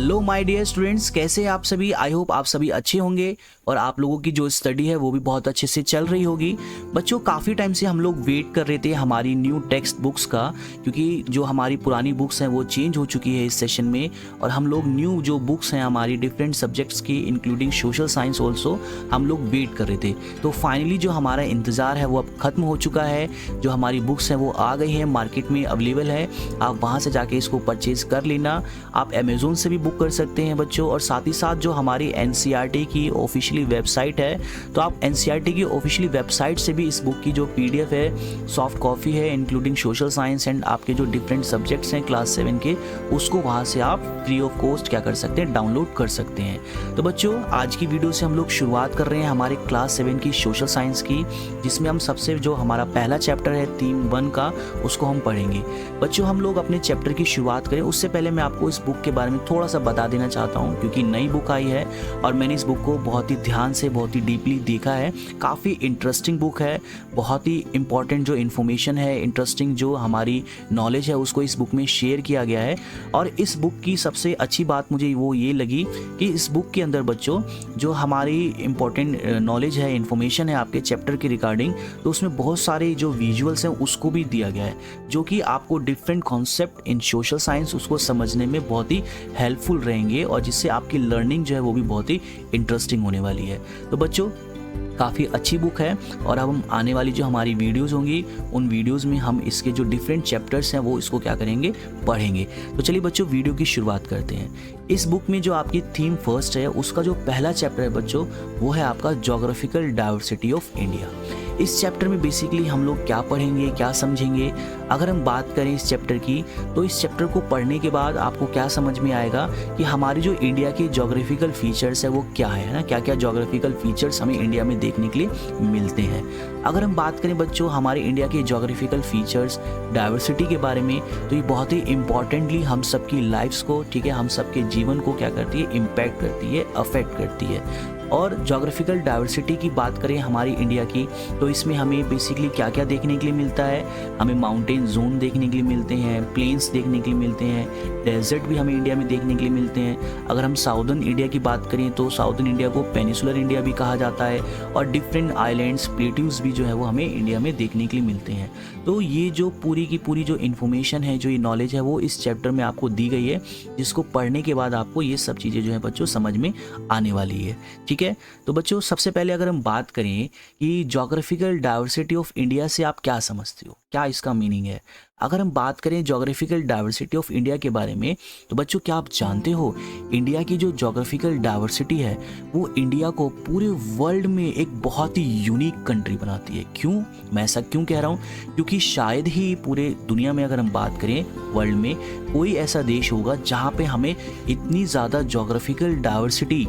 Hello my dear students, कैसे हैं आप सभी। आई होप आप सभी अच्छे होंगे और आप लोगों की जो स्टडी है वो भी बहुत अच्छे से चल रही होगी। बच्चों, काफ़ी टाइम से हम लोग वेट कर रहे थे हमारी न्यू टेक्स्ट बुक्स का, क्योंकि जो हमारी पुरानी बुक्स हैं वो चेंज हो चुकी है इस सेशन में, और हम लोग न्यू जो बुक्स हैं हमारी डिफरेंट सब्जेक्ट्स की इंक्लूडिंग सोशल साइंस ऑल्सो हम लोग वेट कर रहे थे। तो फाइनली जो हमारा इंतज़ार है वो अब ख़त्म हो चुका है। जो हमारी बुक्स हैं वो आ गई हैं, मार्केट में अवेलेबल है। आप वहाँ से जाके इसको परचेज़ कर लेना। आप अमेज़ोन से भी बुक कर सकते हैं बच्चों, और साथ ही साथ जो हमारी एनसीईआरटी की ऑफिशियली वेबसाइट है, तो आप एनसीईआरटी की ऑफिशियली वेबसाइट से भी इस बुक की जो पीडीएफ है, सॉफ्ट कॉपी है इंक्लूडिंग सोशल साइंस एंड आपके जो डिफरेंट सब्जेक्ट्स हैं क्लास 7 के, उसको वहाँ से आप फ्री ऑफ कॉस्ट क्या कर सकते हैं, डाउनलोड कर सकते हैं। तो बच्चों, आज की वीडियो से हम लोग शुरुआत कर रहे हैं हमारे क्लास 7 की सोशल साइंस की, जिसमें हम सबसे जो हमारा पहला चैप्टर है थीम 1 का, उसको हम पढ़ेंगे। बच्चों, हम लोग अपने चैप्टर की शुरुआत करें उससे पहले मैं आपको इस बुक के बारे में थोड़ा सा बता देना चाहता हूँ, क्योंकि नई बुक आई है और मैंने इस बुक को बहुत ही ध्यान से, बहुत ही डीपली देखा है। काफ़ी इंटरेस्टिंग बुक है, बहुत ही इंपॉर्टेंट जो इन्फॉर्मेशन है, इंटरेस्टिंग जो हमारी नॉलेज है, उसको इस बुक में शेयर किया गया है। और इस बुक की सबसे अच्छी बात मुझे वो ये लगी कि इस बुक के अंदर बच्चों जो हमारी इंपॉर्टेंट नॉलेज है, इन्फॉर्मेशन है आपके चैप्टर के रिगार्डिंग, तो उसमें बहुत सारे जो विजुअल्स हैं उसको भी दिया गया है, जो कि आपको different concept in social science उसको समझने में बहुत ही हेल्पफुल रहेंगे, और जिससे आपकी लर्निंग जो है वो भी बहुत ही इंटरेस्टिंग होने वाली है। तो बच्चों, काफ़ी अच्छी बुक है, और अब हम आने वाली जो हमारी वीडियोज़ होंगी उन वीडियोज़ में हम इसके जो डिफरेंट चैप्टर्स हैं वो इसको क्या करेंगे, पढ़ेंगे। तो चलिए बच्चों, वीडियो की शुरुआत करते हैं। इस बुक में जो आपकी थीम फर्स्ट है, उसका जो पहला चैप्टर है बच्चों, वो है आपका ज्योग्राफिकल डाइवर्सिटी ऑफ इंडिया। इस चैप्टर में बेसिकली हम लोग क्या पढ़ेंगे, क्या समझेंगे। अगर हम बात करें इस चैप्टर की, तो इस चैप्टर को पढ़ने के बाद आपको क्या समझ में आएगा कि हमारी जो इंडिया के ज्योग्राफिकल फीचर्स है वो क्या है ना, क्या क्या ज्योग्राफिकल फीचर्स हमें इंडिया में देखने के लिए मिलते हैं। अगर हम बात करें बच्चों हमारे इंडिया के ज्योग्राफिकल फीचर्स, डाइवर्सिटी के बारे में, तो ये बहुत ही इंपॉर्टेंटली हम सबकी लाइफ्स को, ठीक है, हम सबके जीवन को क्या करती है, इम्पैक्ट करती है, अफेक्ट करती है। और ज्योग्राफिकल डाइवर्सिटी की बात करें हमारी इंडिया की, तो इसमें हमें बेसिकली क्या क्या देखने के लिए मिलता है। हमें माउंटेन जोन देखने के लिए मिलते हैं, प्लेन्स देखने के लिए मिलते हैं, डेजर्ट भी हमें इंडिया में देखने के लिए मिलते हैं। अगर हम साउदर्न इंडिया की बात करें तो साउदर्न इंडिया को पेनिसुलर इंडिया भी कहा जाता है, और डिफरेंट आइलैंड्स, प्लेट्यूज भी जो है वो हमें इंडिया में देखने के लिए मिलते हैं। तो ये जो पूरी की पूरी जो इन्फॉर्मेशन है, जो ये नॉलेज है, वो इस चैप्टर में आपको दी गई है, जिसको पढ़ने के बाद आपको ये सब चीज़ें जो है बच्चों समझ में आने वाली है। ठीक है, तो बच्चों सबसे पहले अगर हम बात करें कि ज्योग्राफिकल डाइवर्सिटी ऑफ इंडिया से आप क्या समझते हो, क्या इसका मीनिंग है। अगर हम बात करें ज्योग्राफिकल डाइवर्सिटी ऑफ इंडिया के बारे में, तो बच्चों क्या आप जानते हो इंडिया की जो ज्योग्राफिकल डाइवर्सिटी है वो इंडिया को पूरे वर्ल्ड में एक बहुत ही यूनिक कंट्री बनाती है। क्यों, मैं ऐसा क्यों कह रहा हूँ, क्योंकि शायद ही पूरे दुनिया में अगर हम बात करें वर्ल्ड में कोई ऐसा देश होगा जहाँ पे हमें इतनी ज़्यादा ज्योग्राफिकल डाइवर्सिटी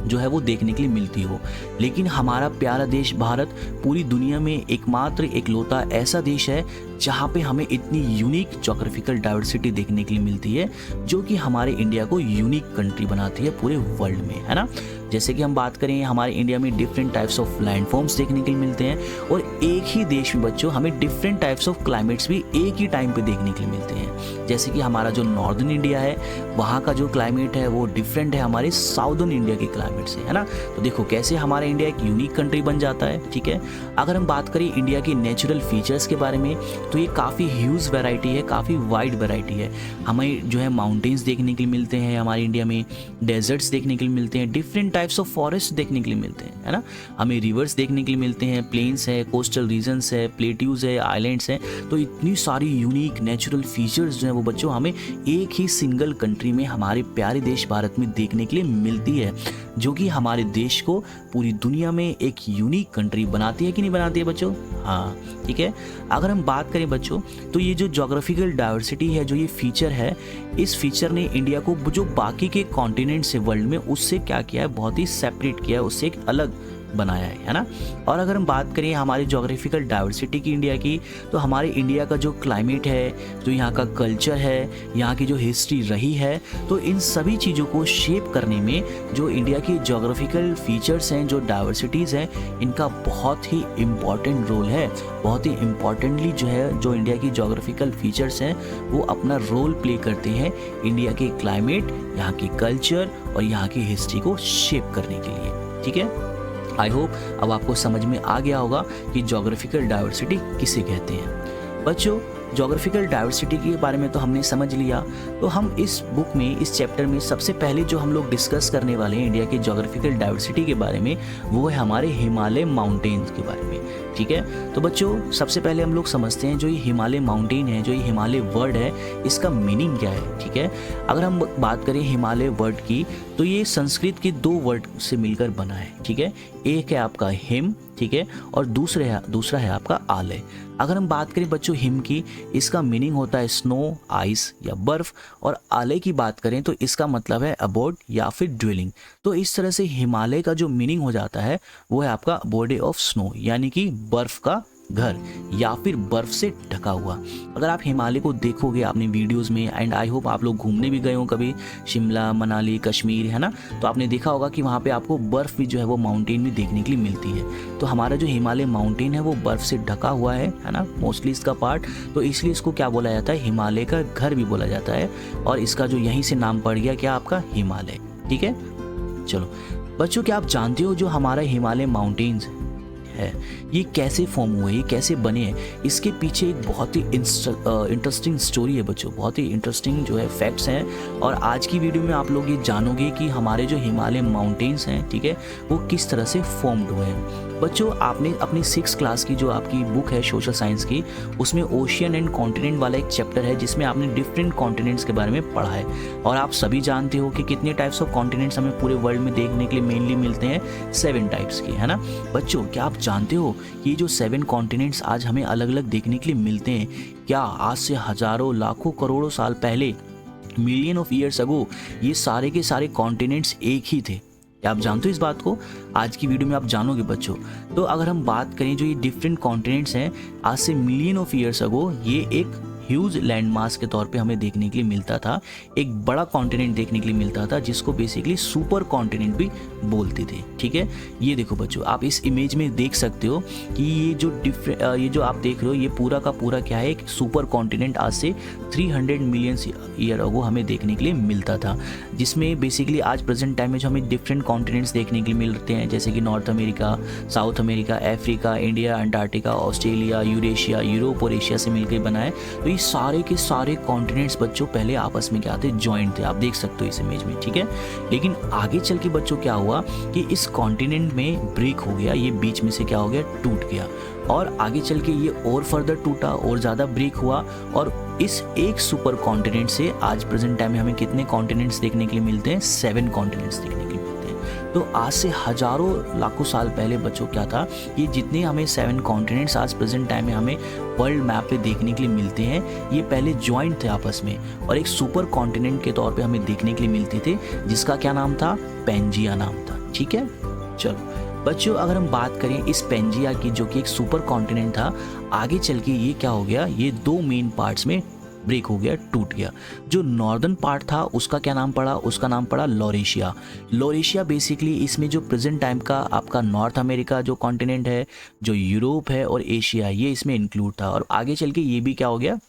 जो है वो देखने के लिए मिलती हो। लेकिन हमारा प्यारा देश भारत पूरी दुनिया में एकमात्र इकलौता ऐसा देश है जहाँ पे हमें इतनी यूनिक ज्योग्राफिकल डाइवर्सिटी देखने के लिए मिलती है, जो कि हमारे इंडिया को यूनिक कंट्री बनाती है पूरे वर्ल्ड में, है ना। जैसे कि हम बात करें हमारे इंडिया में डिफरेंट टाइप्स ऑफ लैंडफॉर्म्स देखने के लिए मिलते हैं, और एक ही देश में बच्चों हमें डिफरेंट टाइप्स ऑफ क्लाइमेट्स भी एक ही टाइम पे देखने के लिए मिलते हैं। जैसे कि हमारा जो नॉर्दर्न इंडिया है वहाँ का जो क्लाइमेट है वो डिफरेंट है हमारे साउदर्न इंडिया के क्लाइमेट से, है ना। तो देखो कैसे हमारा इंडिया एक यूनिक कंट्री बन जाता है। ठीक है, अगर हम बात करें इंडिया के नेचुरल फीचर्स के बारे में, तो ये काफ़ी ह्यूज वैरायटी है, काफ़ी वाइड वैरायटी है। हमें जो है माउंटेन्स देखने के लिए मिलते हैं हमारे इंडिया में, डेजर्ट्स देखने के लिए मिलते हैं, डिफरेंट टाइप्स ऑफ फॉरेस्ट देखने के लिए मिलते हैं, है ना। हमें रिवर्स देखने के लिए मिलते हैं, प्लेन्स है, कोस्टल रीजन्स है, प्लेट्यूज है, आइलैंड्स हैं। तो इतनी सारी यूनिक नेचुरल फीचर्स जो है वो बच्चों हमें एक ही सिंगल कंट्री में हमारे प्यारे देश भारत में देखने के लिए मिलती है, जो कि हमारे देश को पूरी दुनिया में एक यूनिक कंट्री बनाती है कि नहीं बनाती है बच्चों। हाँ, ठीक है। अगर हम बात करें बच्चों, तो ये जो ज्योग्राफिकल डाइवर्सिटी है, जो ये फीचर है, इस फीचर ने इंडिया को जो बाकी के कॉन्टिनेंट से वर्ल्ड में उससे क्या किया है, बहुत ही सेपरेट किया है, उससे एक अलग बनाया है ना। और अगर हम बात करें हमारी जोग्राफिकल डाइवर्सिटी की इंडिया की, तो हमारे इंडिया का जो क्लाइमेट है, जो यहाँ का कल्चर है, यहाँ की जो हिस्ट्री रही है, तो इन सभी चीज़ों को शेप करने में जो इंडिया की जोग्राफिकल फीचर्स हैं, जो डाइवर्सिटीज़ हैं, इनका बहुत ही इम्पॉर्टेंट रोल है। बहुत ही इम्पॉर्टेंटली जो है, जो इंडिया की जोग्राफिकल फीचर्स हैं वो अपना रोल प्ले करते हैं इंडिया के क्लाइमेट, यहाँ की कल्चर और यहाँ की हिस्ट्री को शेप करने के लिए। ठीक है, आई होप अब आपको समझ में आ गया होगा कि जोग्राफिकल डाइवर्सिटी किसे कहते हैं। बच्चों, जोग्राफिकल डाइवर्सिटी के बारे में तो हमने समझ लिया, तो हम इस बुक में, इस चैप्टर में सबसे पहले जो हम लोग डिस्कस करने वाले हैं इंडिया की जोग्राफिकल डाइवर्सिटी के बारे में, वो है हमारे हिमालय माउंटेन्स के बारे में। ठीक है, तो बच्चों सबसे पहले हम लोग समझते हैं जो ये हिमालय माउंटेन है, जो ये हिमालय वर्ड है, इसका मीनिंग क्या है। ठीक है, अगर हम बात करें हिमालय वर्ड की, तो ये संस्कृत के 2 वर्ड से मिलकर बना है। ठीक है, एक है आपका हिम, ठीक है, और दूसरा है आपका आलय। अगर हम बात करें बच्चों हिम की, इसका मीनिंग होता है स्नो, आइस या बर्फ, और आलय की बात करें तो इसका मतलब है अबोर्ड या फिर ड्वेलिंग। तो इस तरह से हिमालय का जो मीनिंग हो जाता है वो है आपका अबोर्ड ऑफ स्नो, यानी कि बर्फ का घर या फिर बर्फ से ढका हुआ। अगर आप हिमालय को देखोगे आपने वीडियोस में, एंड आई होप आप लोग घूमने भी गए हो कभी, शिमला, मनाली, कश्मीर, है ना, तो आपने देखा होगा कि वहाँ पे आपको बर्फ़ भी जो है वो माउंटेन में देखने के लिए मिलती है। तो हमारा जो हिमालय माउंटेन है वो बर्फ़ से ढका हुआ है ना, मोस्टली इसका पार्ट, तो इसलिए इसको क्या बोला जाता है, हिमालय का घर भी बोला जाता है, और इसका जो यहीं से नाम पड़ गया क्या, आपका हिमालय। ठीक है, चलो बच्चों, क्या आप जानते हो जो हमारा हिमालय माउंटेन्स है ये कैसे फॉर्म हुए, ये कैसे बने हैं? इसके पीछे एक बहुत ही इंटरेस्टिंग स्टोरी है बच्चों, बहुत ही इंटरेस्टिंग जो है फैक्ट्स हैं, और आज की वीडियो में आप लोग ये जानोगे कि हमारे जो हिमालय माउंटेन्स हैं, ठीक है, वो किस तरह से फॉर्म्ड हुए हैं। बच्चों, आपने अपनी 6th क्लास की जो आपकी बुक है सोशल साइंस की, उसमें ओशियन एंड कॉन्टिनेंट वाला एक चैप्टर है जिसमें आपने डिफरेंट कॉन्टिनेंट्स के बारे में पढ़ा है, और आप सभी जानते हो कि कितने टाइप्स ऑफ कॉन्टिनेंट्स हमें पूरे वर्ल्ड में देखने के लिए मेनली मिलते हैं, 7 टाइप्स के, है ना। बच्चों, क्या आप जानते हो कि ये जो 7 कॉन्टिनेंट्स आज हमें अलग अलग देखने के लिए मिलते हैं, क्या आज से हजारों, लाखों, करोड़ों साल पहले, मिलियन ऑफ ईयर्स अगो, ये सारे के सारे कॉन्टिनेंट्स एक ही थे? क्या आप जानते हो इस बात को? आज की वीडियो में आप जानोगे बच्चों। तो अगर हम बात करें जो ये डिफरेंट कॉन्टिनेंट्स हैं, आज से मिलियन ऑफ ईयर्स अगो ये एक ह्यूज लैंड मास के तौर पे हमें देखने के लिए मिलता था, एक बड़ा कॉन्टिनेंट देखने के लिए मिलता था जिसको बेसिकली सुपर कॉन्टिनेंट भी बोलते थे। ठीक है, ये देखो बच्चों, आप इस इमेज में देख सकते हो कि ये जो आप देख रहे हो, ये पूरा का पूरा क्या है, एक सुपर कॉन्टिनेंट आज से 300 मिलियन ईयर अगो हमें देखने के लिए मिलता था, जिसमें बेसिकली आज प्रेजेंट टाइम में जो हमें डिफरेंट कॉन्टिनेंट्स देखने के लिए मिलते हैं, जैसे कि north America, south America, Africa, India, Antarctica, Australia, Eurasia, Europe और एशिया से मिलकर बना है। तो ये सारे के सारे कॉन्टिनेंट्स बच्चों पहले आपस में क्या थे, जॉइंट थे, आप देख सकते हो इस इमेज में। ठीक है, लेकिन आगे चल के बच्चों क्या हुआ कि इस कॉन्टिनेंट में ब्रेक हो गया, ये बीच में से क्या हो गया, टूट गया, और आगे चल के ये और फर्दर टूटा और ज़्यादा ब्रेक हुआ, और इस एक सुपर कॉन्टिनेंट से आज प्रेजेंट टाइम में हमें कितने कॉन्टिनेंट्स देखने के लिए मिलते हैं, 7 कॉन्टिनेंट्स देखने के लिए मिलते हैं। तो आज से हजारों लाखों साल पहले बच्चों क्या था, ये जितने हमें 7 कॉन्टिनेंट्स आज प्रेजेंट टाइम में हमें वर्ल्ड मैप पे देखने के लिए मिलते हैं, ये पहले जॉइंट थे आपस में, और एक सुपर कॉन्टिनेंट के तौर पे हमें देखने के लिए मिलते थे, जिसका क्या नाम था, पेंजिया नाम था। ठीक है, चलो बच्चों, अगर हम बात करें इस पेंजिया की, जो कि एक सुपर कॉन्टिनेंट था, आगे चल के ये क्या हो गया, ये 2 मेन पार्ट्स में ब्रेक हो गया, टूट गया। जो नॉर्दर्न पार्ट था उसका क्या नाम पड़ा, उसका नाम पड़ा लॉरेशिया। लॉरेशिया बेसिकली इसमें जो प्रेजेंट टाइम का आपका नॉर्थ अमेरिका जो कॉन्टिनेंट है, जो यूरोप है और एशिया, ये इसमें इंक्लूड था, और आगे चल के ये भी क्या हो गया,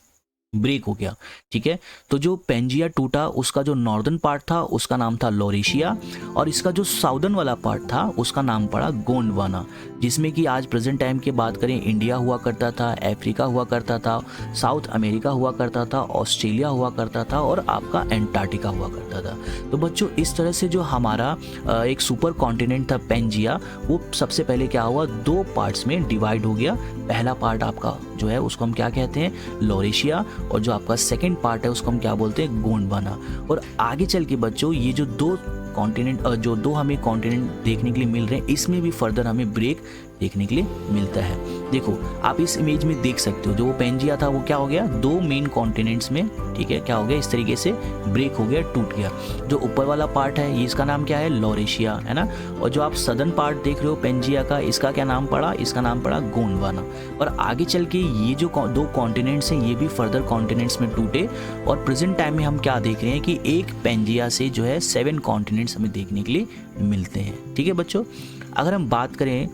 ब्रेक हो गया। ठीक है, तो जो पेंजिया टूटा उसका जो नॉर्दर्न पार्ट था उसका नाम था लॉरेशिया, और इसका जो साउदर्न वाला पार्ट था उसका नाम पड़ा गोंडवाना, जिसमें कि आज प्रेजेंट टाइम की बात करें, इंडिया हुआ करता था, अफ्रीका हुआ करता था, साउथ अमेरिका हुआ करता था, ऑस्ट्रेलिया हुआ करता था, और आपका एंटार्क्टिका हुआ करता था। तो बच्चों, इस तरह से जो हमारा एक सुपर कॉन्टिनेंट था पेंजिया, वो सबसे पहले क्या हुआ, 2 पार्ट्स में डिवाइड हो गया। पहला पार्ट आपका जो है उसको हम क्या कहते हैं, लॉरेशिया, और जो आपका सेकंड पार्ट है उसको हम क्या बोलते हैं, गोंडवाना। और आगे चल के बच्चों ये जो 2 कॉन्टिनेंट, जो 2 हमें कॉन्टिनेंट देखने के लिए मिल रहे हैं, इसमें भी फर्दर हमें ब्रेक देखने के लिए मिलता है। देखो आप इस इमेज में देख सकते हो, जो वो पेंजिया था वो क्या हो गया, दो मेन कॉन्टिनेंट्स में, ठीक है, क्या हो गया, इस तरीके से ब्रेक हो गया, टूट गया। जो ऊपर वाला पार्ट है ये इसका नाम क्या है, लॉरेशिया, है ना। और जो आप सदर्न पार्ट देख रहे हो पेंजिया का, इसका क्या नाम पड़ा, इसका नाम पड़ा गोंडवाना। और आगे चल के ये जो दो कॉन्टिनेंट्स हैं ये भी फर्दर कॉन्टिनेंट्स में टूटे, और प्रेजेंट टाइम में हम क्या देख रहे हैं कि एक पेंजिया से जो है 7 कॉन्टिनेंट्स हमें देखने के लिए मिलते हैं। ठीक है बच्चों, अगर हम बात करें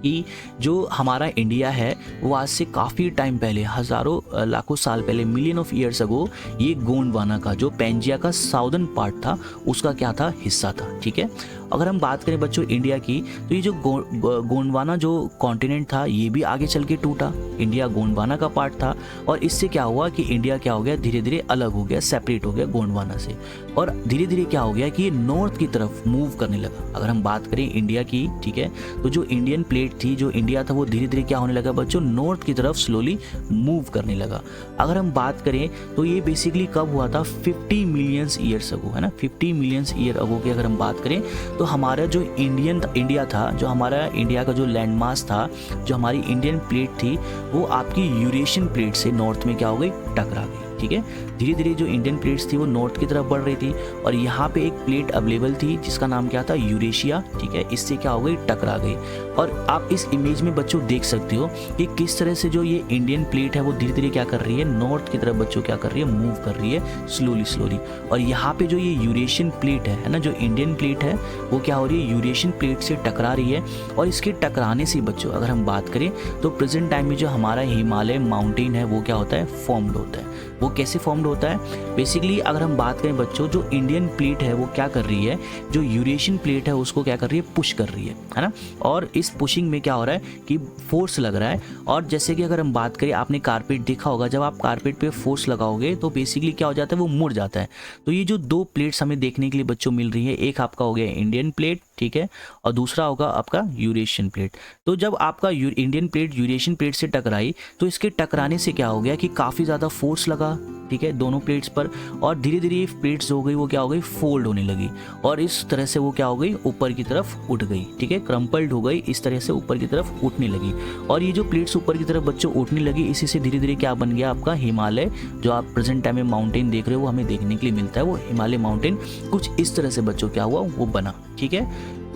कि जो हमारा इंडिया है वो आज से काफ़ी टाइम पहले, हज़ारों लाखों साल पहले, मिलियन ऑफ ईयर्स अगो, ये गोंडवाना का जो पेंजिया का साउदर्न पार्ट था उसका क्या था, हिस्सा था। ठीक है, अगर हम बात करें बच्चों इंडिया की, तो ये जो गोंडवाना जो कॉन्टिनेंट था ये भी आगे चल के टूटा, इंडिया गोंडवाना का पार्ट था। और इससे क्या हुआ कि इंडिया क्या हो गया, धीरे धीरे अलग हो गया, सेपरेट हो गया गोंडवाना से, और धीरे धीरे क्या हो गया कि ये नॉर्थ की तरफ मूव करने लगा। अगर हम बात करें इंडिया की, ठीक है, तो जो इंडियन प्लेट थी, जो इंडिया था, वो धीरे धीरे क्या होने लगा बच्चों, नॉर्थ की तरफ स्लोली मूव करने लगा। अगर हम बात करें तो ये बेसिकली कब हुआ था, 50 मिलियंस ईयर्स अगो, है ना, 50 मिलियंस ईयर अगो की अगर हम बात करें तो हमारा जो इंडिया था, जो हमारा इंडिया का जो लैंड मास था, जो हमारी इंडियन प्लेट थी, वो आपकी यूरेशियन प्लेट से नॉर्थ में क्या हो गई, टकरा गई। ठीक है, धीरे धीरे जो इंडियन प्लेट्स थी वो नॉर्थ की तरफ बढ़ रही थी, और यहाँ पे एक प्लेट अवेलेबल थी जिसका नाम क्या था, यूरेशिया। ठीक है, इससे क्या हो गई, टकरा गई। और आप इस इमेज में बच्चों देख सकते हो कि किस तरह से जो ये इंडियन प्लेट है वो धीरे धीरे क्या कर रही है, नॉर्थ की तरफ बच्चों क्या कर रही है, मूव कर रही है स्लोली स्लोली। और यहाँ पे जो ये यूरेशियन प्लेट है ना, जो इंडियन प्लेट है वो क्या हो रही है, यूरेशियन प्लेट से टकरा रही है। और इसके टकराने से बच्चों अगर हम बात करें तो प्रेजेंट टाइम में जो हमारा हिमालय माउंटेन है वो क्या होता है, फॉर्म्ड होता है। वो कैसे फॉर्म्ड होता है, बेसिकली अगर हम बात करें बच्चों, जो इंडियन प्लेट है वो क्या कर रही है, जो यूरेशियन प्लेट है उसको क्या कर रही है, पुश कर रही है ना। और इस पुशिंग में क्या हो रहा है कि फोर्स लग रहा है। और जैसे कि अगर हम बात करें, आपने कारपेट देखा होगा, जब आप कारपेट पे फोर्स लगाओगे तो बेसिकली क्या हो जाता है, वो मुड़ जाता है। तो ये जो दो प्लेट्स हमें देखने के लिए बच्चों मिल रही है, एक आपका हो गया इंडियन प्लेट, ठीक है, और दूसरा होगा आपका यूरेशियन प्लेट। तो जब आपका इंडियन प्लेट यूरेशियन प्लेट से टकराई तो इसके टकराने से क्या हो गया कि काफ़ी ज़्यादा फोर्स लगा, ठीक है, दोनों प्लेट्स पर, और धीरे धीरे ये प्लेट्स हो गई वो क्या हो गई, फोल्ड होने लगी, और इस तरह से वो क्या हो गई, ऊपर की तरफ उठ गई। ठीक है, क्रम्पल्ड हो गई, इस तरह से ऊपर की तरफ उठने लगी। और ये जो प्लेट्स ऊपर की तरफ बच्चों उठने लगी, इसी से धीरे धीरे क्या बन गया आपका हिमालय। जो आप प्रेजेंट टाइम में माउंटेन देख रहे हो वो हमें देखने के लिए मिलता है, वो हिमालय माउंटेन कुछ इस तरह से बच्चों क्या हुआ, वो बना। ठीक है,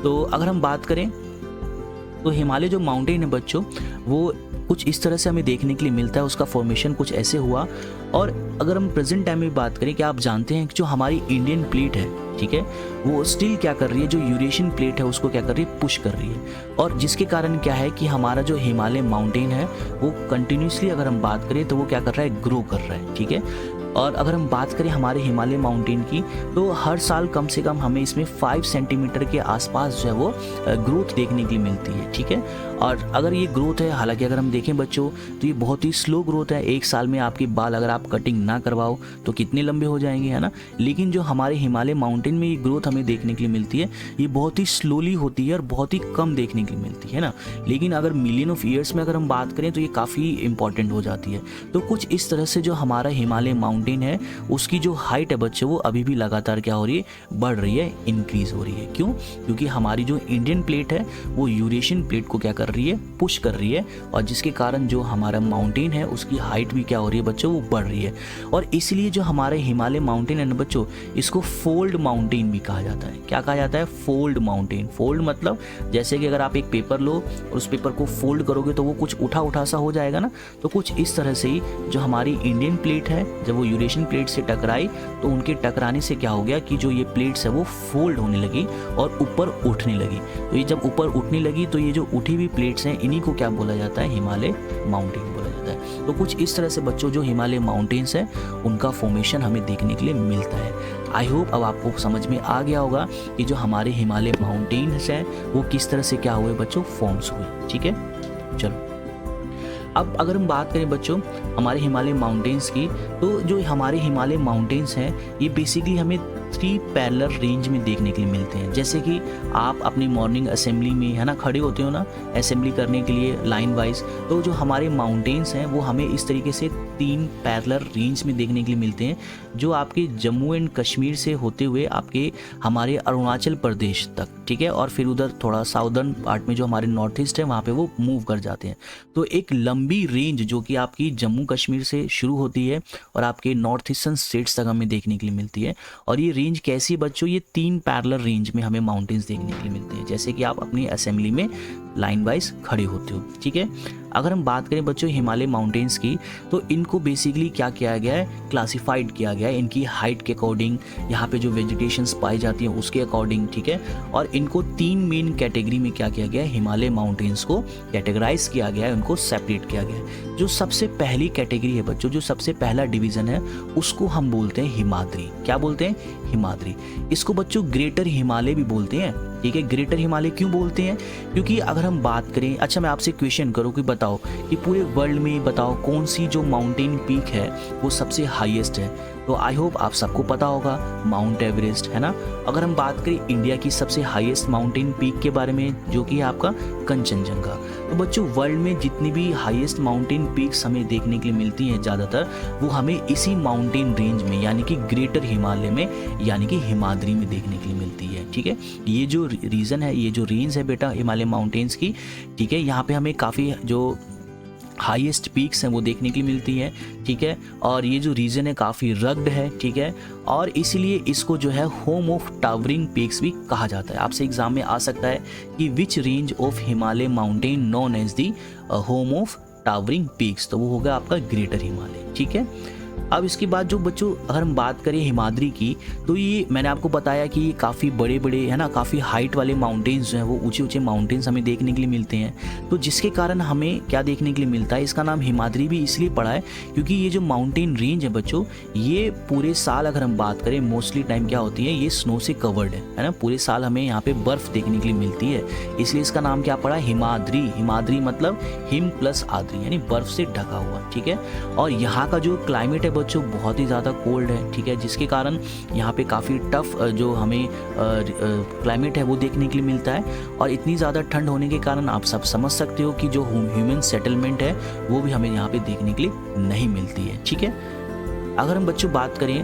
तो अगर हम बात करें तो हिमालय जो माउंटेन है बच्चों वो कुछ इस तरह से हमें देखने के लिए मिलता है, उसका फॉर्मेशन कुछ ऐसे हुआ। और अगर हम प्रेजेंट टाइम में बात करें कि आप जानते हैं कि जो हमारी इंडियन प्लेट है, ठीक है, वो स्टिल क्या कर रही है, जो यूरेशियन प्लेट है उसको क्या कर रही है, पुश कर रही है। और जिसके कारण क्या है कि हमारा जो हिमालय माउंटेन है वो कंटिन्यूसली अगर हम बात करें तो वो क्या कर रहा है, ग्रो कर रहा है। ठीक है, और अगर हम बात करें हमारे हिमालय माउंटेन की, तो हर साल कम से कम हमें इसमें 5 सेंटीमीटर के आसपास जो है वो ग्रोथ देखने के लिए मिलती है। ठीक है, और अगर ये ग्रोथ है, हालांकि अगर हम देखें बच्चों तो ये बहुत ही स्लो ग्रोथ है। एक साल में आपके बाल अगर आप कटिंग ना करवाओ तो कितने लंबे हो जाएंगे, है ना। लेकिन जो हमारे हिमालय माउंटेन में ये ग्रोथ हमें देखने के लिए मिलती है ये बहुत ही स्लोली होती है और बहुत ही कम देखने के लिए मिलती है ना। लेकिन अगर मिलियन ऑफ ईयर्स में अगर हम बात करें तो ये काफ़ी इंपॉर्टेंट हो जाती है। तो कुछ इस तरह से जो हमारा हिमालय माउंटेन है उसकी जो हाइट है बच्चों वो अभी भी लगातार क्या हो रही है, बढ़ रही है, इंक्रीज हो रही है। क्यों? क्योंकि हमारी जो इंडियन प्लेट है वो यूरेशियन प्लेट को क्या कर रही है, पुश कर रही है, और जिसके कारण जो हमारा माउंटेन है उसकी हाइट भी क्या हो रही है बच्चों, वो बढ़ रही है। और इसलिए जो हमारे हिमालय माउंटेन है ना बच्चों, इसको फोल्ड माउंटेन भी कहा जाता है। क्या कहा जाता है? Fold mountain. फोल्ड मतलब जैसे कि अगर आप एक पेपर लो और उस पेपर को फोल्ड करोगे तो वो कुछ उठा उठा सा हो जाएगा ना, तो कुछ इस तरह से ही जो हमारी इंडियन प्लेट है जब वो यूरेशियन प्लेट से टकराई तो उनके टकराने से क्या हो गया कि जो ये प्लेट्स है वो फोल्ड होने लगी और ऊपर उठने लगी। तो ये जब ऊपर उठने लगी तो ये जो उठी हुई प्लेट्स हैं इन्हीं को क्या बोला जाता है, हिमालय माउंटेन बोला जाता है। तो कुछ इस तरह से बच्चों जो हिमालय माउंटेन्स हैं उनका फॉर्मेशन हमें देखने के लिए मिलता है। आई होप अब आपको समझ में आ गया होगा कि जो हमारे हिमालय माउंटेन्स हैं वो किस तरह से क्या हुए बच्चों, फॉर्म्स हुए। ठीक है, चलो अब अगर हम बात करें बच्चों हमारे हिमालय माउंटेन्स की, तो जो हमारे हिमालय माउंटेन्स हैं ये बेसिकली हमें 3 पैरेलल रेंज में देखने के लिए मिलते हैं। जैसे कि आप अपनी मॉर्निंग असेंबली में है ना खड़े होते हो ना असेंबली करने के लिए लाइन वाइज, तो जो हमारे माउंटेन्स हैं वो हमें इस तरीके से 3 पैरेलल रेंज में देखने के लिए मिलते हैं, जो आपके जम्मू एंड कश्मीर से होते हुए आपके हमारे अरुणाचल प्रदेश तक, ठीक है, और फिर उधर थोड़ा साउदर्न पार्ट में जो हमारे नॉर्थ ईस्ट है वहाँ पे वो मूव कर जाते हैं। तो एक लंबी रेंज जो कि आपकी जम्मू कश्मीर से शुरू होती है और आपके नॉर्थ ईस्टर्न स्टेट्स तक हमें देखने के लिए मिलती है। और ये रेंज कैसी है बच्चों, ये 3 पैरेलल रेंज में हमें माउंटेन्स देखने के लिए मिलते हैं, जैसे कि आप अपनी असेंबली में लाइन वाइज खड़े होते हो, ठीक है। अगर हम बात करें बच्चों हिमालय माउंटेन्स की, तो इनको बेसिकली क्या किया गया है, क्लासिफाइड किया गया है इनकी हाइट के अकॉर्डिंग, यहाँ पे जो वेजिटेशंस पाई जाती हैं उसके अकॉर्डिंग, ठीक है। और इनको 3 मेन कैटेगरी में क्या किया गया है, हिमालय माउंटेन्स को कैटेगराइज किया गया है, उनको सेपरेट किया गया है। जो सबसे पहली कैटेगरी है बच्चों, जो सबसे पहला डिवीजन है उसको हम बोलते हैं हिमाद्री। क्या बोलते हैं, हिमाद्री। इसको बच्चों ग्रेटर हिमालय भी बोलते हैं, ठीक है। ग्रेटर हिमालय क्यों बोलते हैं, क्योंकि अगर हम बात करें, अच्छा मैं आपसे क्वेश्चन करूँ कि बताओ कि पूरे वर्ल्ड में बताओ कौन सी जो माउंटेन पीक है वो सबसे हाईएस्ट है, तो आई होप आप सबको पता होगा, माउंट एवरेस्ट, है ना। अगर हम बात करें इंडिया की सबसे हाईएस्ट माउंटेन पीक के बारे में, जो कि है आपका कंचनजंगा। तो बच्चों वर्ल्ड में जितनी भी हाईएस्ट माउंटेन पीक्स हमें देखने के लिए मिलती हैं ज़्यादातर, वो हमें इसी माउंटेन रेंज में यानी कि ग्रेटर हिमालय में यानी कि हिमाद्री में देखने के लिए मिलती है, ठीक है। ये जो रीज़न है, ये जो रेंज है बेटा हिमालय माउंटेन्स की, ठीक है, यहाँ पे हमें काफ़ी जो हाईएस्ट पीक्स हैं वो देखने के लिए मिलती है, ठीक है। और ये जो रीजन है काफ़ी रग्ड है, ठीक है, और इसीलिए इसको जो है होम ऑफ टावरिंग पीक्स भी कहा जाता है। आपसे एग्जाम में आ सकता है कि which range of Himalaya mountain known as the home of towering peaks, तो वो होगा आपका ग्रेटर हिमालय, ठीक है। अब इसके बाद जो बच्चों अगर हम बात करें हिमाद्री की, तो ये मैंने आपको बताया कि ये काफ़ी बड़े बड़े है ना, काफ़ी हाइट वाले माउंटेन्स जो हैं वो ऊंचे ऊंचे माउंटेन्स हमें देखने के लिए मिलते हैं। तो जिसके कारण हमें क्या देखने के लिए मिलता है, इसका नाम हिमाद्री भी इसलिए पड़ा है क्योंकि ये जो माउंटेन रेंज है बच्चों, ये पूरे साल अगर हम बात करें मोस्टली टाइम क्या होती है, ये स्नो से कवर्ड है ना, पूरे साल हमें यहाँ पे बर्फ़ देखने के लिए मिलती है, इसलिए इसका नाम क्या पड़ा, हिमाद्री। हिमाद्री मतलब हिम प्लस आद्री यानी बर्फ़ से ढका हुआ, ठीक है। और यहाँ का जो क्लाइमेट है बच्चों बहुत ही ज़्यादा कोल्ड है, ठीक है, जिसके कारण यहाँ पे काफ़ी टफ जो हमें क्लाइमेट है वो देखने के लिए मिलता है। और इतनी ज़्यादा ठंड होने के कारण आप सब समझ सकते हो कि जो ह्यूमन सेटलमेंट है वो भी हमें यहाँ पे देखने के लिए नहीं मिलती है, ठीक है। अगर हम बच्चों बात करें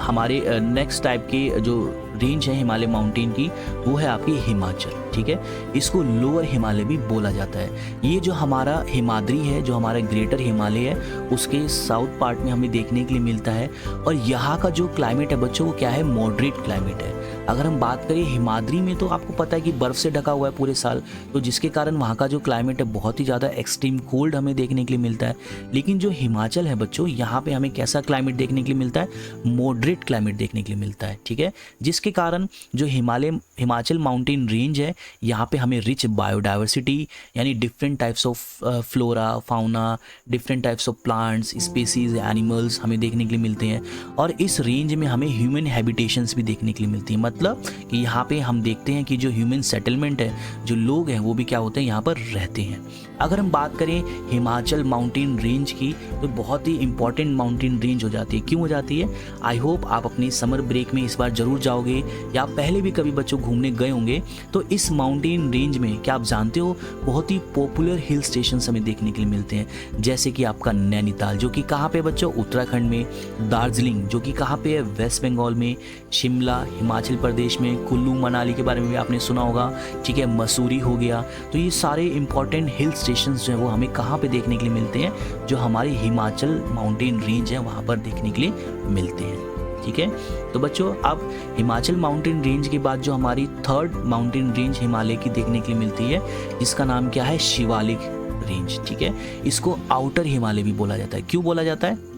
हमारे नेक्स्ट टाइप के जो रेंज है हिमालय माउंटेन की, वो है आपकी हिमाचल, ठीक है। इसको लोअर हिमालय भी बोला जाता है। ये जो हमारा हिमाद्री है, जो हमारा ग्रेटर हिमालय है, उसके साउथ पार्ट में हमें देखने के लिए मिलता है। और यहाँ का जो क्लाइमेट है बच्चों वो क्या है, मॉडरेट क्लाइमेट है। अगर हम बात करें हिमाद्री में, तो आपको पता है कि बर्फ़ से ढका हुआ है पूरे साल, तो जिसके कारण वहाँ का जो क्लाइमेट है बहुत ही ज़्यादा एक्सट्रीम कोल्ड हमें देखने के लिए मिलता है। लेकिन जो हिमाचल है बच्चों, यहाँ पे हमें कैसा क्लाइमेट देखने के लिए मिलता है, मॉडरेट क्लाइमेट देखने के लिए मिलता है, ठीक है। जिसके कारण जो हिमाचल माउंटेन रेंज है, यहाँ पे हमें रिच बायोडाइवर्सिटी यानी different types of flora fauna, different types of plants species animals हमें देखने के लिए मिलते हैं। और इस रेंज में हमें ह्यूमन हैबिटेशंस भी देखने के लिए मिलती हैं, मतलब कि यहाँ पे हम देखते हैं कि जो ह्यूमन सेटलमेंट है, जो लोग हैं वो भी क्या होते हैं, यहाँ पर रहते हैं। अगर हम बात करें हिमाचल माउंटेन रेंज की, तो बहुत ही इंपॉर्टेंट माउंटेन रेंज हो जाती है। क्यों हो जाती है, आई होप आप अपनी समर ब्रेक में इस बार ज़रूर जाओगे या पहले भी कभी बच्चों घूमने गए होंगे। तो इस माउंटेन रेंज में क्या आप जानते हो, बहुत ही पॉपुलर हिल स्टेशन हमें देखने के लिए मिलते हैं, जैसे कि आपका नैनीताल, जो कि कहाँ पे बच्चों, उत्तराखंड में, दार्जिलिंग जो कि कहाँ पे है, वेस्ट बंगाल में, शिमला हिमाचल प्रदेश में, कुल्लू मनाली के बारे में भी आपने सुना होगा, ठीक है, मसूरी हो गया। तो ये सारे इंपॉर्टेंट हिल स्टेशंस जो हैं वो हमें कहाँ पे देखने के लिए मिलते हैं, जो हमारी हिमाचल माउंटेन रेंज है वहाँ पर देखने के लिए मिलते हैं, ठीक है। तो बच्चों अब हिमाचल माउंटेन रेंज के बाद जो हमारी थर्ड माउंटेन रेंज हिमालय की देखने के लिए मिलती है, जिसका नाम क्या है, शिवालिक रेंज, ठीक है। इसको आउटर हिमालय भी बोला जाता है। क्यों बोला जाता है,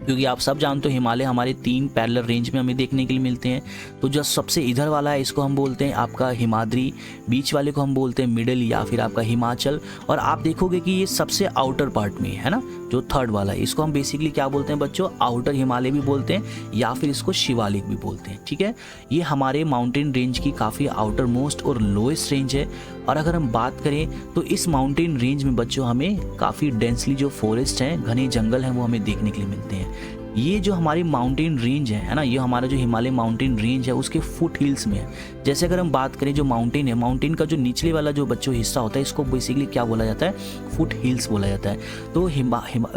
क्योंकि आप सब जानते हो हिमालय हमारे 3 पैरेलल रेंज में हमें देखने के लिए मिलते हैं। तो जो सबसे इधर वाला है इसको हम बोलते हैं आपका हिमाद्री, बीच वाले को हम बोलते हैं मिडिल या फिर आपका हिमाचल, और आप देखोगे कि ये सबसे आउटर पार्ट में है ना, जो थर्ड वाला है, इसको हम बेसिकली क्या बोलते हैं बच्चों, आउटर हिमालय भी बोलते हैं या फिर इसको शिवालिक भी बोलते हैं, ठीक है। ये हमारे माउंटेन रेंज की काफ़ी आउटर मोस्ट और लोएस्ट रेंज है। और अगर हम बात करें तो इस माउंटेन रेंज में बच्चों हमें काफ़ी डेंसली जो फॉरेस्ट हैं, घने जंगल हैं, वो हमें देखने के लिए मिलते हैं। ये जो हमारी माउंटेन रेंज है ना, ये हमारा जो हिमालय माउंटेन रेंज है उसके फुट हिल्स में है। जैसे अगर हम बात करें जो माउंटेन है, माउंटेन का जो निचले वाला जो बच्चों हिस्सा होता है इसको बेसिकली क्या बोला जाता है, फुट हिल्स बोला जाता है। तो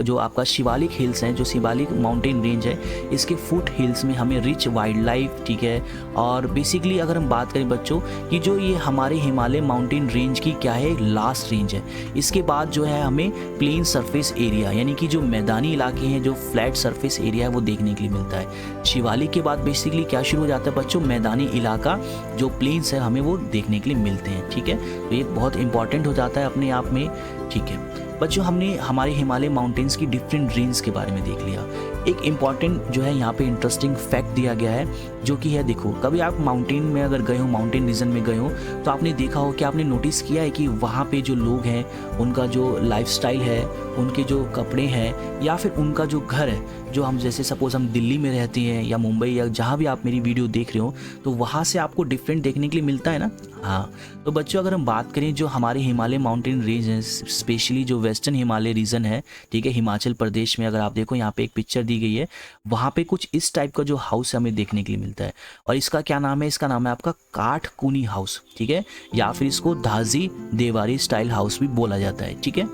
जो आपका शिवालिक हिल्स है, जो शिवालिक माउंटेन रेंज है, इसके फुट हिल्स में हमें रिच वाइल्ड लाइफ, ठीक है। और बेसिकली अगर हम बात करें बच्चों कि जो ये हमारे हिमालय माउंटेन रेंज की क्या है, लास्ट रेंज है। इसके बाद जो है हमें प्लेन सरफेस एरिया यानी कि जो मैदानी इलाके हैं, जो फ्लैट सरफेस एरिया है वो देखने के लिए मिलता है। शिवालिक के बाद बेसिकली क्या शुरू हो जाता है बच्चों, मैदानी इलाका, जो प्लेन्स है हमें वो देखने के लिए मिलते हैं, ठीक है। तो ये बहुत इंपॉर्टेंट हो जाता है अपने आप में, ठीक है बच्चों। हमने हमारे हिमालय माउंटेन्स की डिफरेंट रेंज के बारे में देख लिया। एक इम्पॉर्टेंट जो है यहाँ पे इंटरेस्टिंग फैक्ट दिया गया है, जो कि है देखो, कभी आप माउंटेन में अगर गए हो, माउंटेन रीजन में गए हो, तो आपने देखा हो कि आपने नोटिस किया है कि वहाँ पे जो लोग हैं उनका जो लाइफस्टाइल है, उनके जो कपड़े हैं या फिर उनका जो घर है, जो हम जैसे सपोज हम दिल्ली में रहते हैं या मुंबई या जहाँ भी आप मेरी वीडियो देख रहे हो, तो वहाँ से आपको डिफरेंट देखने के लिए मिलता है ना। हाँ, तो बच्चों अगर हम बात करें जो हमारे हिमालय माउंटेन रेंज है, स्पेशली जो वेस्टर्न हिमालय रीजन है, ठीक है, हिमाचल प्रदेश में अगर आप देखो यहाँ पे एक पिक्चर दी गई है, वहाँ पे कुछ इस टाइप का जो हाउस हमें देखने के लिए मिलता है। और इसका क्या नाम है, इसका नाम है आपका काठकुनी हाउस, ठीक है, या फिर इसको धाजी देवारी स्टाइल हाउस भी बोला जाता है, ठीक है।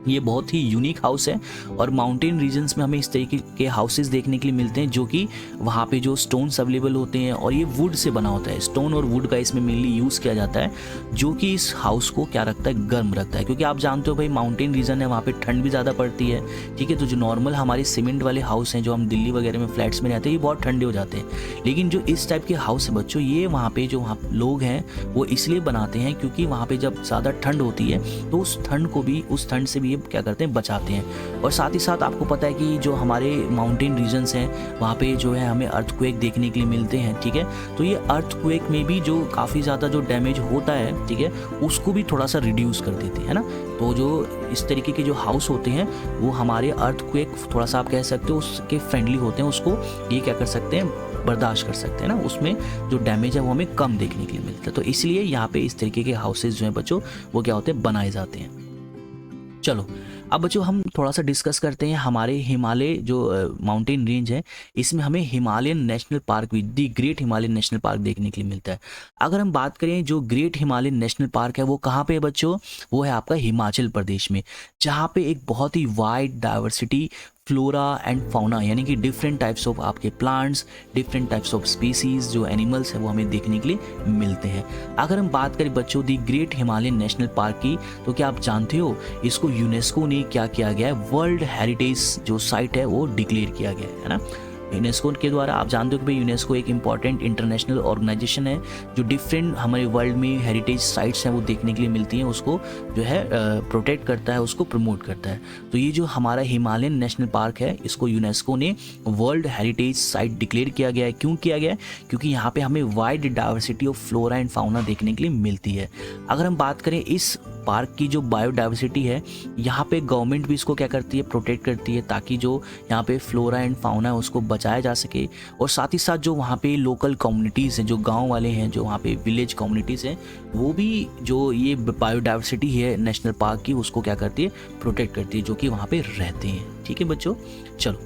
ये बहुत ही यूनिक हाउस है और माउंटेन रीजन्स में हमें इस तरीके के हाउसेस देखने के लिए मिलते हैं, जो कि वहाँ पे जो स्टोन्स अवेलेबल होते हैं और ये वुड से बना होता है, स्टोन और वुड का इसमें मेनली यूज़ किया जाता है, जो कि इस हाउस को क्या रखता है, गर्म रखता है। क्योंकि आप जानते हो भाई माउंटेन रीजन है, वहाँ पे ठंड भी ज़्यादा पड़ती है, ठीक है। तो जो नॉर्मल हमारे सीमेंट वाले हाउस हैं, जो हम दिल्ली वगैरह में फ्लैट्स में रहते हैं, ये बहुत ठंडे हो जाते हैं। लेकिन जो इस टाइप के हाउस है बच्चों, ये वहाँ पे जो वहाँ लोग हैं वो इसलिए बनाते हैं क्योंकि वहाँ पे जब ज़्यादा ठंड होती है तो उस ठंड से भी ये क्या करते हैं, बचाते हैं। और साथ ही साथ आपको पता है कि जो हमारे माउंटेन रीजन्स हैं वहाँ पे जो है हमें अर्थक्वेक देखने के लिए मिलते हैं, ठीक है। तो ये अर्थक्वेक में भी जो काफ़ी ज़्यादा जो डैमेज होता है, ठीक है, उसको भी थोड़ा सा रिड्यूस कर देते हैं ना। तो जो इस तरीके के जो हाउस होते हैं वो हमारे अर्थक्वेक थोड़ा सा आप कह सकते हो उसके फ्रेंडली होते हैं, उसको ये क्या कर सकते हैं, बर्दाश्त कर सकते हैं ना, उसमें जो डैमेज है वो हमें कम देखने के लिए मिलता है। तो इसलिए यहाँ पे इस तरीके के हाउसेज जो हैं बच्चों वो क्या होते हैं, बनाए जाते हैं। चलो अब बच्चों हम थोड़ा सा डिस्कस करते हैं हमारे हिमालय जो माउंटेन रेंज है, इसमें हमें हिमालयन नेशनल पार्क भी, the great Himalayan national park देखने के लिए मिलता है। अगर हम बात करें जो ग्रेट हिमालयन नेशनल पार्क है वो कहाँ पे है बच्चों, वो है आपका हिमाचल प्रदेश में, जहाँ पे एक बहुत ही wide diversity flora and fauna यानी कि डिफरेंट टाइप्स ऑफ आपके plants, different types of species जो एनिमल्स है वो हमें देखने के लिए मिलते हैं। अगर हम बात करें बच्चों the great Himalayan national park की, तो क्या आप जानते हो इसको यूनेस्को ने क्या किया गया है, वर्ल्ड हेरिटेज जो साइट है वो डिक्लेयर किया गया है ना, यूनेस्को के द्वारा। आप जानते हो कि भाई यूनेस्को एक इंपॉर्टेंट इंटरनेशनल ऑर्गेनाइजेशन है जो डिफरेंट हमारे वर्ल्ड में हेरिटेज साइट्स हैं वो देखने के लिए मिलती हैं, उसको जो है प्रोटेक्ट करता है, उसको प्रमोट करता है। तो ये जो हमारा हिमालयन नेशनल पार्क है इसको यूनेस्को ने वर्ल्ड हेरिटेज साइट डिक्लेयर किया गया है। क्यों किया गया है, क्योंकि यहाँ पे हमें wide diversity of flora and fauna देखने के लिए मिलती है। अगर हम बात करें इस पार्क की जो बायोडाइवर्सिटी है, यहाँ पे गवर्नमेंट भी इसको क्या करती है, प्रोटेक्ट करती है, ताकि जो यहाँ पे फ्लोरा एंड फाउना है उसको बचाया जा सके। और साथ ही साथ जो वहाँ पे लोकल कम्युनिटीज़ हैं, जो गांव वाले हैं, जो वहाँ पे विलेज कम्युनिटीज़ हैं, वो भी जो ये बायोडाइवर्सिटी है नेशनल पार्क की उसको क्या करती है, प्रोटेक्ट करती है, जो कि वहाँ पे रहते हैं। ठीक है बच्चों, चलो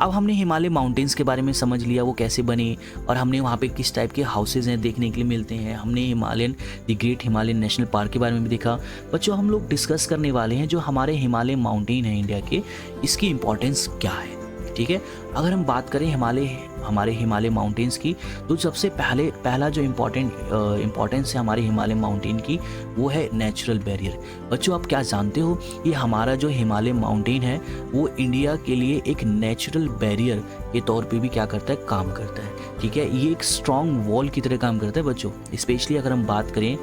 अब हमने हिमालय माउंटेन्स के बारे में समझ लिया वो कैसे बने और हमने वहाँ पे किस टाइप के हाउसेज हैं देखने के लिए मिलते हैं। हमने Himalayan the great Himalayan national park के बारे में भी देखा। बच्चों हम लोग डिस्कस करने वाले हैं जो हमारे हिमालय माउंटेन है इंडिया के, इसकी इम्पोर्टेंस क्या है। ठीक है, अगर हम बात करें हमारे हिमालय माउंटेन्स की, तो सबसे पहला जो इम्पोर्टेंस है हमारे हिमालय माउंटेन की वो है नेचुरल बैरियर। बच्चों आप क्या जानते हो, ये हमारा जो हिमालय माउंटेन है वो इंडिया के लिए एक नेचुरल बैरियर के तौर पे भी क्या करता है, काम करता है। ठीक है, ये एक स्ट्रॉन्ग वॉल की तरह काम करता है बच्चों। स्पेशली अगर हम बात करें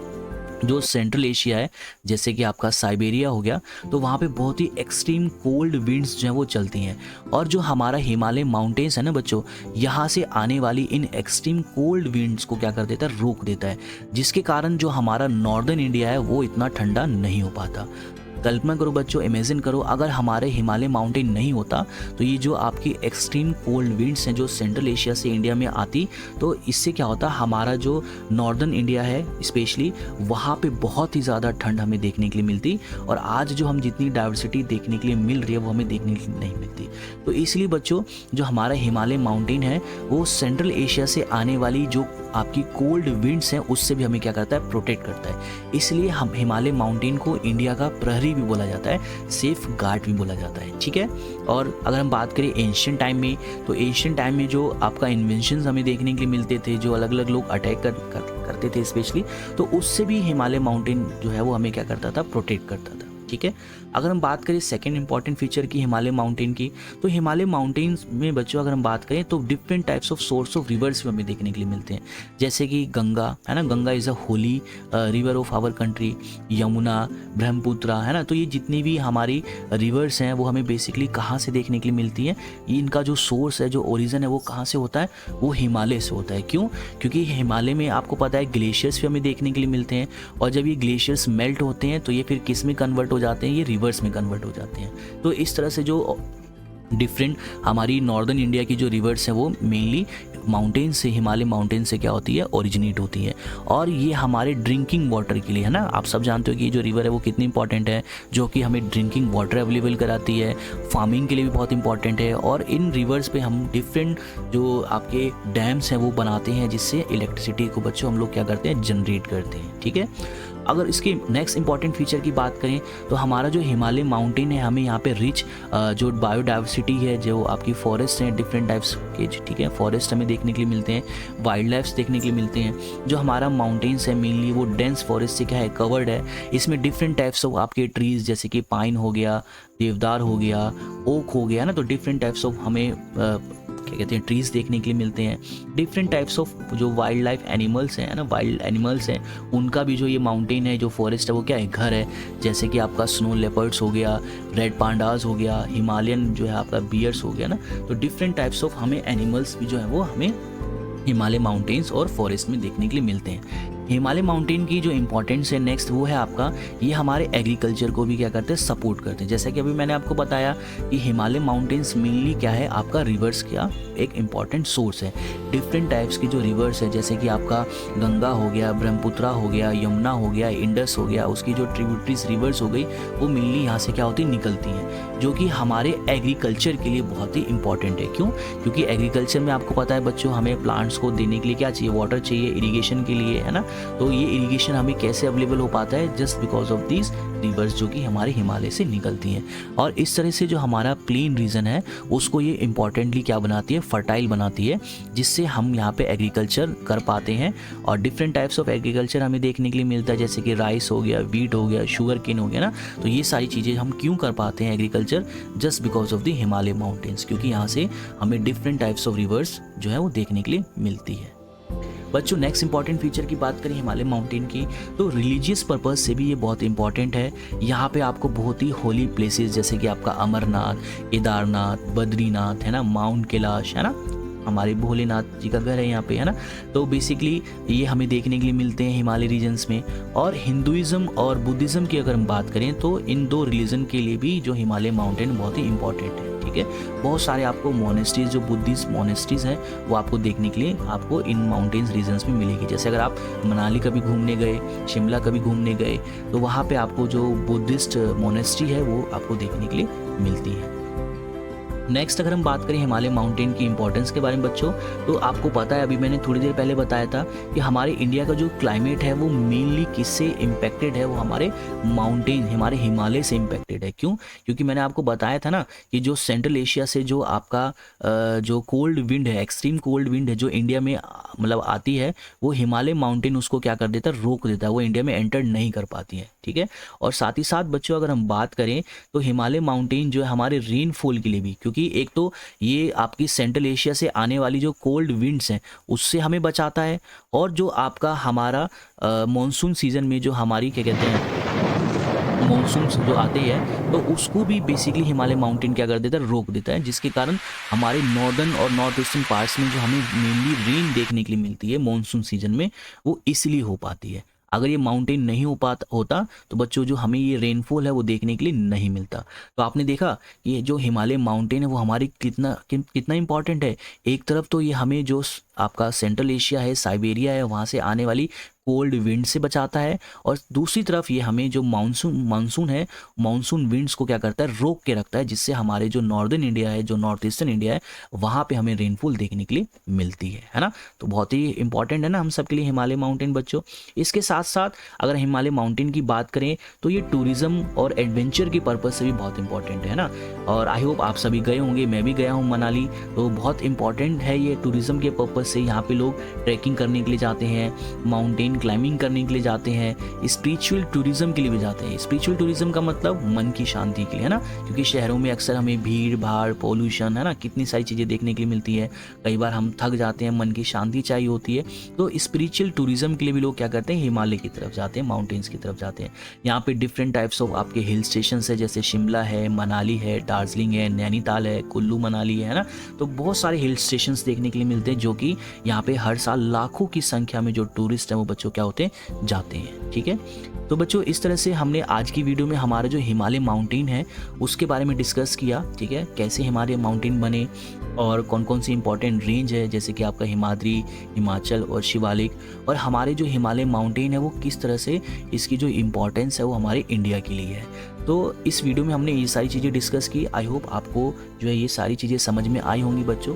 जो सेंट्रल एशिया है, जैसे कि आपका साइबेरिया हो गया, तो वहाँ पे बहुत ही एक्सट्रीम कोल्ड विंड्स जो हैं वो चलती हैं। और जो हमारा हिमालय माउंटेन्स है ना बच्चों, यहाँ से आने वाली इन एक्सट्रीम कोल्ड विंड्स को क्या कर देता है, रोक देता है, जिसके कारण जो हमारा नॉर्दर्न इंडिया है वो इतना ठंडा नहीं हो पाता। कल्पना करो बच्चों, इमेजिन करो अगर हमारे हिमालय माउंटेन नहीं होता तो ये जो आपकी एक्सट्रीम कोल्ड विंड्स हैं जो सेंट्रल एशिया से इंडिया में आती, तो इससे क्या होता, हमारा जो नॉर्दर्न इंडिया है स्पेशली वहाँ पे बहुत ही ज़्यादा ठंड हमें देखने के लिए मिलती, और आज जो हम जितनी डाइवर्सिटी देखने के लिए मिल रही है वो हमें देखने के लिए नहीं मिलती। तो इसलिए बच्चों जो हमारा हिमालय माउंटेन है वो सेंट्रल एशिया से आने वाली जो आपकी कोल्ड विंड्स हैं उससे भी हमें क्या करता है, प्रोटेक्ट करता है। इसलिए हम हिमालय माउंटेन को इंडिया का प्रहरी भी बोला जाता है, सेफ गार्ड भी बोला जाता है, ठीक है। और अगर हम बात करें एंशिएंट टाइम में, तो एंशिएंट टाइम में जो आपका इन्वेंशंस हमें देखने के लिए मिलते थे, जो अलग अलग लोग अटैक करते थे स्पेशली, तो उससे भी हिमालय माउंटेन जो है वो हमें क्या करता था, प्रोटेक्ट करता था, ठीक है। अगर हम बात करें सेकंड इंपॉर्टेंट फीचर की हिमालय माउंटेन की, तो हिमालय माउंटेन्स में बच्चों अगर हम बात करें तो different types of source of reverse भी हमें देखने के लिए मिलते हैं, जैसे कि गंगा है ना, Ganga is a holy river of our country, Yamuna, Brahmaputra है ना। तो ये जितनी भी हमारी रिवर्स हैं वो हमें बेसिकली कहाँ से देखने के लिए मिलती हैं, इनका जो सोर्स है, जो ओरिजिन है वो कहाँ से होता है, वो हिमालय से होता है। क्यों? क्योंकि हिमालय में आपको पता है ग्लेशियर्स भी हमें देखने के लिए मिलते हैं, और जब ये ग्लेशियर्स मेल्ट होते हैं तो ये फिर किस में कन्वर्ट हो जाते हैं, ये रिवर्स में कन्वर्ट हो जाते हैं। तो इस तरह से जो डिफरेंट हमारी नॉर्दर्न इंडिया की जो रिवर्स हैं वो मेनली माउंटेन से, हिमालय माउंटेन से क्या होती है, ओरिजिनेट होती है। और ये हमारे ड्रिंकिंग वाटर के लिए है ना, आप सब जानते हो कि ये जो रिवर है वो कितनी इंपॉर्टेंट है, जो कि हमें ड्रिंकिंग वाटर अवेलेबल कराती है, फार्मिंग के लिए भी बहुत इंपॉर्टेंट है। और इन रिवर्स पे हम डिफरेंट जो आपके डैम्स हैं वो बनाते हैं, जिससे इलेक्ट्रिसिटी को बच्चों हम लोग क्या करते हैं, जनरेट करते हैं, ठीक है। अगर इसके नेक्स्ट इंपॉर्टेंट फीचर की बात करें तो हमारा जो हिमालय माउंटेन है हमें यहाँ पे रिच जो बायोडाइवर्सिटी है, जो आपकी फॉरेस्ट हैं डिफरेंट टाइप्स के, ठीक है, फॉरेस्ट हमें देखने के लिए मिलते हैं, वाइल्ड लाइफ्स देखने के लिए मिलते हैं। जो हमारा माउंटेन्स है मेनली वो डेंस फॉरेस्ट से क्या है, कवर्ड है। इसमें डिफरेंट टाइप्स ऑफ आपके ट्रीज जैसे कि पाइन हो गया, देवदार हो गया, ओक हो गया ना, तो डिफरेंट टाइप्स ऑफ हमें क्या कहते हैं, ट्रीज देखने के लिए मिलते हैं। डिफरेंट टाइप्स ऑफ जो वाइल्ड लाइफ एनिमल्स हैं ना, वाइल्ड एनिमल्स हैं, उनका भी जो ये माउंटेन है, जो फॉरेस्ट है वो क्या है, घर है। जैसे कि आपका स्नो लेपर्ड्स हो गया, रेड पांडास हो गया, हिमालयन जो है आपका बियर्स हो गया ना, तो डिफरेंट टाइप्स ऑफ हमें एनिमल्स भी जो है वो हमें हिमालय माउंटेन्स और फॉरेस्ट में देखने के लिए मिलते हैं। हिमालय माउंटेन की जो इंपॉर्टेंस है नेक्स्ट वो है आपका, ये हमारे एग्रीकल्चर को भी क्या करते हैं, सपोर्ट करते हैं। जैसे कि अभी मैंने आपको बताया कि हिमालय माउंटेन्स मेनली क्या है, आपका रिवर्स का एक इम्पॉर्टेंट सोर्स है। डिफरेंट टाइप्स की जो रिवर्स है, जैसे कि आपका गंगा हो गया, ब्रह्मपुत्रा हो गया, यमुना हो गया, इंडस हो गया, उसकी जो ट्रिब्यूटरीज रिवर्स हो गई वो मेनली यहाँ से क्या होती है, निकलती हैं, जो कि हमारे एग्रीकल्चर के लिए बहुत ही इंपॉर्टेंट है। क्यों? क्योंकि एग्रीकल्चर में आपको पता है बच्चों, हमें प्लांट्स को देने के लिए क्या चाहिए, वाटर चाहिए, इरीगेशन के लिए, है ना। तो ये इरिगेशन हमें कैसे अवेलेबल हो पाता है, just because of these rivers जो कि हमारे हिमालय से निकलती हैं। और इस तरह से जो हमारा प्लेन रीजन है उसको ये इंपॉर्टेंटली क्या बनाती है, फर्टाइल बनाती है, जिससे हम यहाँ पे एग्रीकल्चर कर पाते हैं। और डिफरेंट टाइप्स ऑफ एग्रीकल्चर हमें देखने के लिए मिलता है, जैसे कि राइस हो गया, वीट हो गया, शुगर केन हो गया ना। तो ये सारी चीज़ें हम क्यों कर पाते हैं agriculture, just because of the Himalaya mountains, क्योंकि यहाँ से हमें डिफरेंट टाइप्स ऑफ रिवर्स जो है वो देखने के लिए मिलती है। बच्चों नेक्स्ट इंपॉर्टेंट फीचर की बात करें हिमालय माउंटेन की, तो रिलीजियस पर्पस से भी ये बहुत इंपॉर्टेंट है। यहाँ पे आपको बहुत ही होली प्लेसेस जैसे कि आपका अमरनाथ, केदारनाथ, बद्रीनाथ है ना, माउंट कैलाश है ना, हमारे भोलेनाथ जी का घर है यहाँ पे, है ना। तो बेसिकली ये हमें देखने के लिए मिलते हैं हिमालय रीजन्स में। और हिंदुइज्म और बुद्धिज़्म की अगर हम बात करें तो इन दो रिलीजन के लिए भी जो हिमालय माउंटेन बहुत ही इंपॉर्टेंट है, ठीक है। बहुत सारे आपको मोनेस्ट्रीज, जो बुद्धिस्ट मोनेस्ट्रीज हैं वो आपको देखने के लिए आपको इन माउंटेन्स रीजन्स में मिलेगी। जैसे अगर आप मनाली कभी घूमने गए, शिमला कभी घूमने गए, तो वहाँ पे आपको जो बुद्धिस्ट मोनेस्ट्री है वो आपको देखने के लिए मिलती है। नेक्स्ट अगर हम बात करें हिमालय माउंटेन की इंपॉर्टेंस के बारे में बच्चों, तो आपको पता है, अभी मैंने थोड़ी देर पहले बताया था कि हमारे इंडिया का जो क्लाइमेट है वो मेनली किससे इम्पेक्टेड है, वो हमारे माउंटेन, हमारे हिमालय से इम्पेक्टेड है। क्यों? क्योंकि मैंने आपको बताया था ना कि जो सेंट्रल एशिया से जो आपका जो कोल्ड विंड है, एक्सट्रीम कोल्ड विंड है जो इंडिया में मतलब आती है, वो हिमालय माउंटेन उसको क्या कर देता है, रोक देता है, वो इंडिया में एंटर नहीं कर पाती है, ठीक है। और साथ ही साथ बच्चों अगर हम बात करें तो हिमालय माउंटेन जो है हमारे रेनफॉल के लिए भी, क्योंकि एक तो ये आपकी सेंट्रल एशिया से आने वाली जो कोल्ड विंड्स हैं उससे हमें बचाता है, और जो आपका हमारा मॉनसून सीजन में जो हमारी क्या कहते हैं मॉनसून जो आते हैं तो उसको भी बेसिकली हिमालय माउंटेन क्या कर देता है, रोक देता है, जिसके कारण हमारे नॉर्दर्न और नॉर्थ ईस्टर्न पार्ट्स में जो हमें मेनली रेन देखने के लिए मिलती है मॉनसून सीजन में, वो इसलिए हो पाती है। अगर ये माउंटेन नहीं होता तो बच्चों जो हमें ये रेनफॉल है वो देखने के लिए नहीं मिलता। तो आपने देखा ये जो हिमालय माउंटेन है वो हमारी कितना इंपॉर्टेंट है। एक तरफ तो ये हमें जो आपका सेंट्रल एशिया है, साइबेरिया है, वहाँ से आने वाली कोल्ड विंड से बचाता है, और दूसरी तरफ ये हमें जो मानसून है, मानसून विंड्स को क्या करता है, रोक के रखता है, जिससे हमारे जो नॉर्दर्न इंडिया है, जो नॉर्थ ईस्टर्न इंडिया है, वहाँ पे हमें रेनफॉल देखने के लिए मिलती है ना। तो बहुत ही इंपॉर्टेंट है ना हम सब के लिए हिमालय माउंटेन बच्चों। इसके साथ साथ अगर हिमालय माउंटेन की बात करें तो ये टूरिज्म और एडवेंचर के पर्पज़ से भी बहुत इंपॉर्टेंट है ना। और आई होप आप सभी गए होंगे, मैं भी गया हूँ मनाली, तो बहुत इंपॉर्टेंट है ये टूरिज्म के पर्पज़ से। यहाँ पे लोग ट्रैकिंग करने के लिए जाते हैं, माउंटेन क्लाइंबिंग करने के लिए जाते हैं, स्पिरिचुअल टूरिज्म के लिए भी जाते हैं। स्पिरिचुअल टूरिज्म का मतलब मन की शांति के लिए, है ना, क्योंकि शहरों में अक्सर हमें भीड़ भाड़, पोल्यूशन, है ना, कितनी सारी चीज़ें देखने के लिए मिलती है। कई बार हम थक जाते हैं, मन की शांति चाहिए होती है, तो स्पिरिचुअल टूरिज्म के लिए भी लोग क्या करते हैं, हिमालय की तरफ जाते हैं, माउंटेन्स की तरफ जाते हैं। यहाँ पे डिफरेंट टाइप्स ऑफ आपके हिल स्टेशन है, जैसे शिमला है, मनाली है, दार्जिलिंग है, नैनीताल है, कुल्लू मनाली है ना। तो बहुत सारे हिल स्टेशंस देखने के लिए मिलते हैं, जो कि यहाँ पे हर साल लाखों की संख्या में जो टूरिस्ट हैं वो बच्चों क्या होते हैं, जाते हैं। ठीक है, तो बच्चों इस तरह से हमने आज की वीडियो में हमारा जो हिमालय माउंटेन है उसके बारे में डिस्कस किया। ठीक है, कैसे हिमालय माउंटेन बने और कौन कौन सी इंपॉर्टेंट रेंज है, जैसे कि आपका हिमाद्री, हिमाचल और शिवालिक, और हमारे जो हिमालय माउंटेन है वो किस तरह से इसकी जो इम्पोर्टेंस है वो हमारे इंडिया के लिए है। तो इस वीडियो में हमने ये सारी चीज़ें डिस्कस की। आई होप आपको जो है ये सारी चीज़ें समझ में आई होंगी बच्चों।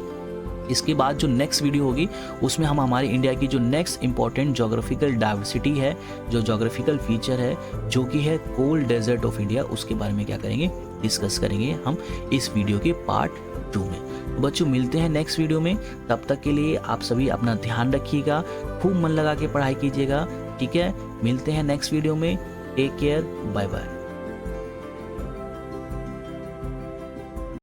इसके बाद जो नेक्स्ट वीडियो होगी उसमें हम हमारे इंडिया की जो नेक्स्ट इंपॉर्टेंट जोग्राफिकल डाइवर्सिटी है, जो जोग्राफिकल फीचर है, जो कि है कोल्ड डेजर्ट ऑफ इंडिया, उसके बारे में क्या करेंगे, डिस्कस करेंगे हम इस वीडियो के पार्ट 2 में। तो बच्चों मिलते हैं नेक्स्ट वीडियो में, तब तक के लिए आप सभी अपना ध्यान रखिएगा, खूब मन लगा के पढ़ाई कीजिएगा। ठीक है, मिलते हैं नेक्स्ट वीडियो में, टेक केयर, बाय बाय।